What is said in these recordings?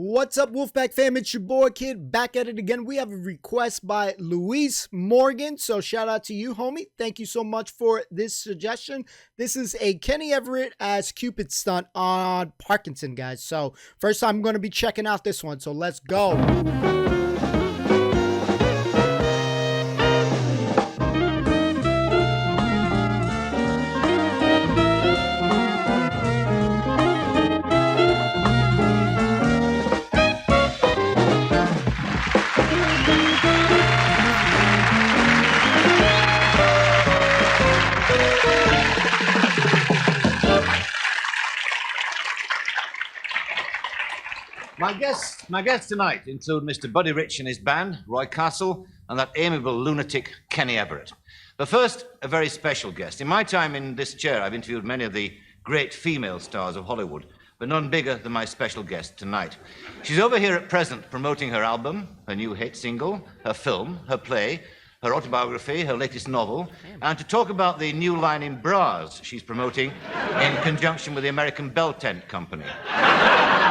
What's up, Wolfpack fam? It's your boy Kid back at it again. We have a request by Luis Morgan, so shout out to you, homie. Thank you so much for this suggestion. This is a Kenny Everett as Cupid Stunt on Parkinson, guys. So first time I'm going to be checking out this one, so let's go. My guests tonight include Mr. Buddy Rich and his band, Roy Castle, and that amiable lunatic, Kenny Everett. But first, a very special guest. In my time in this chair, I've interviewed many of the great female stars of Hollywood, but none bigger than my special guest tonight. She's over here at present promoting her album, her new hit single, her film, her play, her autobiography, her latest novel, and to talk about the new line in bras she's promoting in conjunction with the American Bell Tent Company.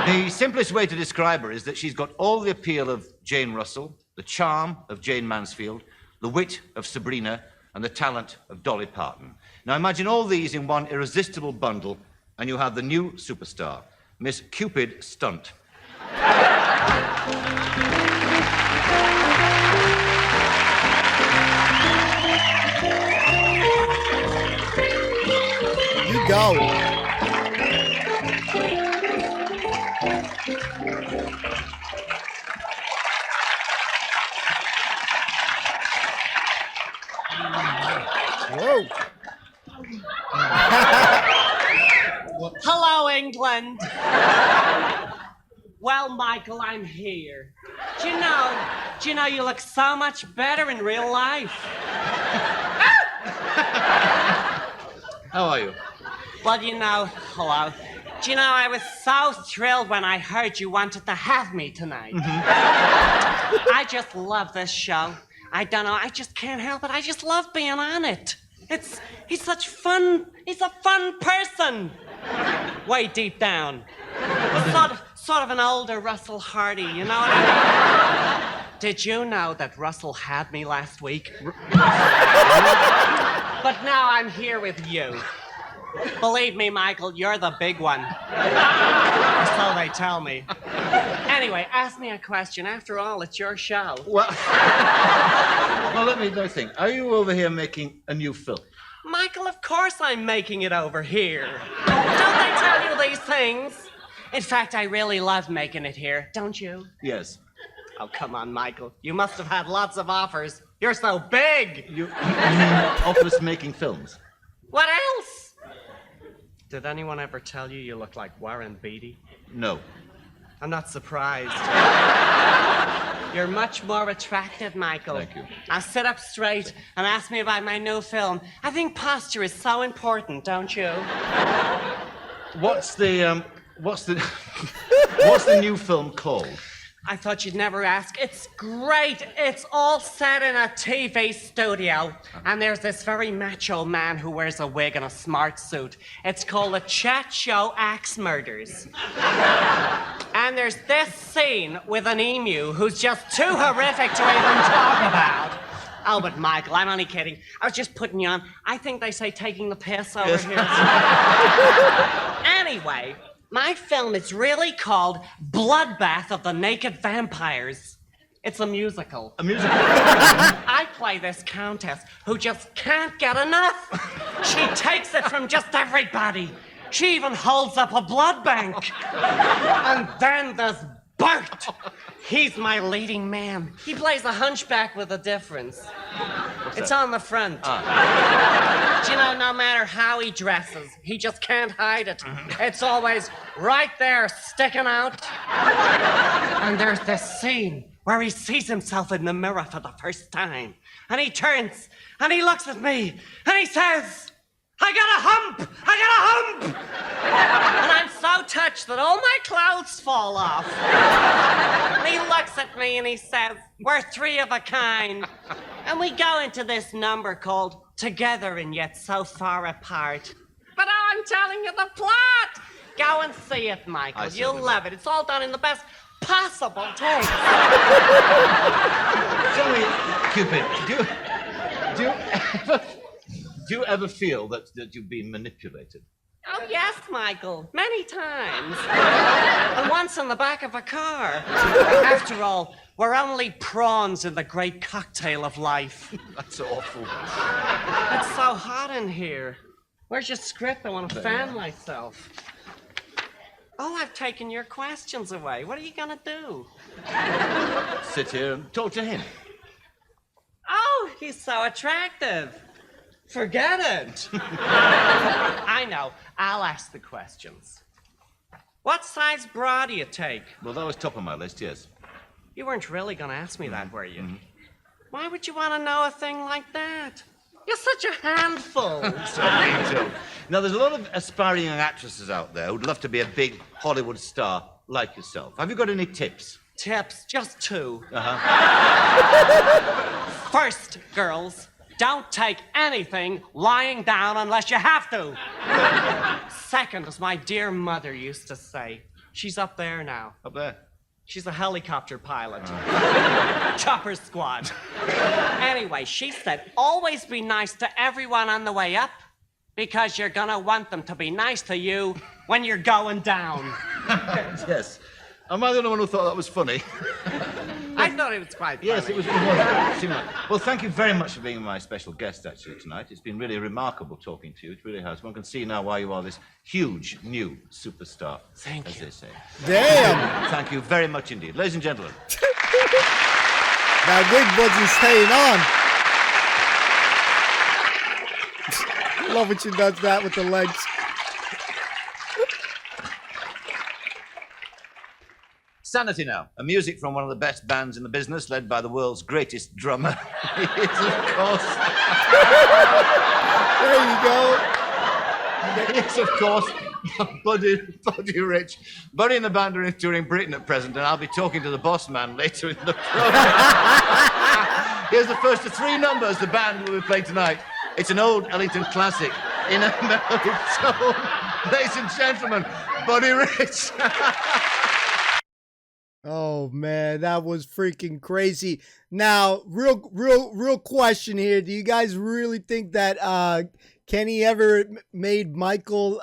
The simplest way to describe her is that she's got all the appeal of Jane Russell, the charm of Jane Mansfield, the wit of Sabrina, and the talent of Dolly Parton. Now imagine all these in one irresistible bundle, and you have the new superstar, Miss Cupid Stunt. You go. Whoa. Hello, England. Well, Michael, I'm here. Do you know you look so much better in real life? How are you? Well, hello. Do you know, I was so thrilled when I heard you wanted to have me tonight. Mm-hmm. I just love this show. I don't know, I just can't help it. I just love being on it. He's such fun. He's a fun person. Way deep down. Sort of an older Russell Hardy, you know what I mean? Did you know that Russell had me last week? But now I'm here with you. Believe me, Michael, you're the big one. So they tell me. Anyway, ask me a question. After all, it's your show. Well, let me think. Are you over here making a new film? Michael, of course I'm making it over here. Don't they tell you these things? In fact, I really love making it here, don't you? Yes. Oh, come on, Michael. You must have had lots of offers. You're so big. You mean offers making films? What else? Did anyone ever tell you you look like Warren Beatty? No. I'm not surprised. You're much more attractive, Michael. Thank you. Now sit up straight and ask me about my new film. I think posture is so important, don't you? What's the new film called? I thought you'd never ask. It's great. It's all set in a TV studio. And there's this very macho man who wears a wig and a smart suit. It's called The Chat Show Axe Murders. And there's this scene with an emu who's just too horrific to even talk about. Oh, but Michael, I'm only kidding. I was just putting you on. I think they say taking the piss over here. Anyway, my film is really called Bloodbath of the Naked Vampires. It's a musical. A musical? I play this countess who just can't get enough. She takes it from just everybody. She even holds up a blood bank. And then there's Bert. He's my leading man. He plays a hunchback with a difference. It's on the front. Do you know, no matter how he dresses, he just can't hide it. It's always right there, sticking out. And there's this scene where he sees himself in the mirror for the first time. And he turns, and he looks at me, and he says, I got a hump! I got a hump! And I'm so touched that all my clothes fall off. And he looks at me and he says, we're three of a kind. And we go into this number called Together and Yet So Far Apart. But I'm telling you the plot! Go and see it, Michael. You'll love it. It's all done in the best possible taste. Tell me, Cupid, do you ever feel that you've been manipulated? Oh, yes, Michael, many times. And once in the back of a car. After all, we're only prawns in the great cocktail of life. That's awful. It's so hot in here. Where's your script? I want to fan myself. Oh, I've taken your questions away. What are you gonna do? Sit here and talk to him. Oh, he's so attractive. Forget it. I know. I'll ask the questions. What size bra do you take? Well, that was top of my list, yes. You weren't really gonna ask me that, were you? Why would you want to know a thing like that? You're such a handful. Now, there's a lot of aspiring young actresses out there who'd love to be a big Hollywood star like yourself. Have you got any tips? Tips, just 2. Uh-huh. First, girls, don't take anything lying down unless you have to. Second, as my dear mother used to say, she's up there now. Up there? She's a helicopter pilot. Chopper squad. Anyway, she said, always be nice to everyone on the way up because you're gonna want them to be nice to you when you're going down. Yes. Am I the only one who thought that was funny? I thought it was quite funny. Yes, it was. Well, thank you very much for being my special guest, actually, tonight. It's been really remarkable talking to you. It really has. One can see now why you are this huge, new superstar. Thank you. As they say. Damn. Thank you very much indeed. Ladies and gentlemen. That wig wasn't staying on. Love when she does that with the legs. Sanity now. A music from one of the best bands in the business, led by the world's greatest drummer. It's, of course. There you go. It's, of course, Buddy Rich. Buddy and the band are touring Britain at present, and I'll be talking to the boss man later in the program. Here's the first of 3 numbers the band will be playing tonight. It's an old Ellington classic in a melodic tone. Ladies and gentlemen, Buddy Rich. Oh man, that was freaking crazy. Now, real question here. Do you guys really think that Kenny Everett made Michael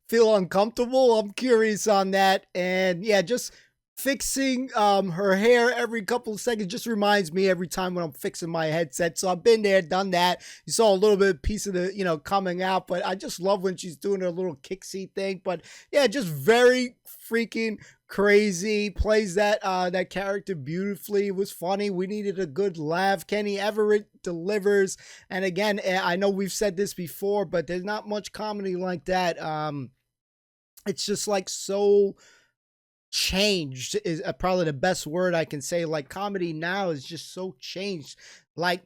feel uncomfortable? I'm curious on that. And yeah, just fixing her hair every couple of seconds just reminds me every time when I'm fixing my headset. So I've been there, done that. You saw a little bit piece of the, coming out, but I just love when she's doing her little kicksy thing. But yeah, just very freaking crazy. Plays that that character beautifully. It was funny. We needed a good laugh. Kenny Everett delivers. And again, I know we've said this before, but there's not much comedy like that. It's just like so changed is probably the best word I can say. Like comedy now is just so changed. Like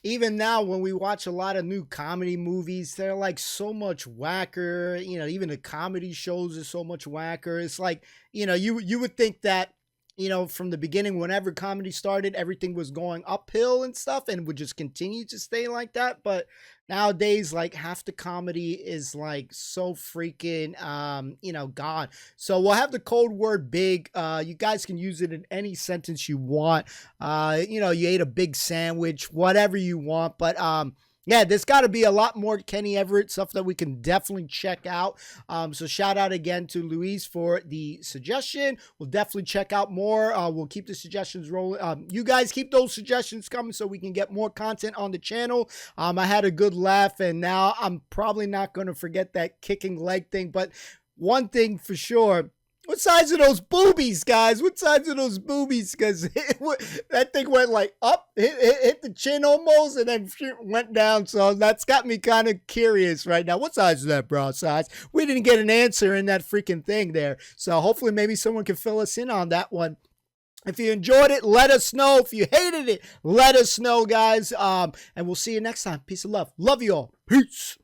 even now when we watch a lot of new comedy movies, they're like so much whacker. Even the comedy shows are so much whacker. It's like, you would think that, from the beginning, whenever comedy started, everything was going uphill and stuff and would just continue to stay like that. But nowadays, like half the comedy is like so freaking, gone. So we'll have the code word big. You guys can use it in any sentence you want. You ate a big sandwich, whatever you want. But, yeah, there's got to be a lot more Kenny Everett stuff that we can definitely check out. So shout out again to Luis for the suggestion. We'll definitely check out more. We'll keep the suggestions rolling. You guys keep those suggestions coming so we can get more content on the channel. I had a good laugh, and now I'm probably not going to forget that kicking leg thing. But one thing for sure, what size are those boobies, guys? What size are those boobies? Because that thing went like up, hit the chin almost, and then went down. So that's got me kind of curious right now. What size is that bra size? We didn't get an answer in that freaking thing there. So hopefully maybe someone can fill us in on that one. If you enjoyed it, let us know. If you hated it, let us know, guys. And we'll see you next time. Peace and love. Love you all. Peace.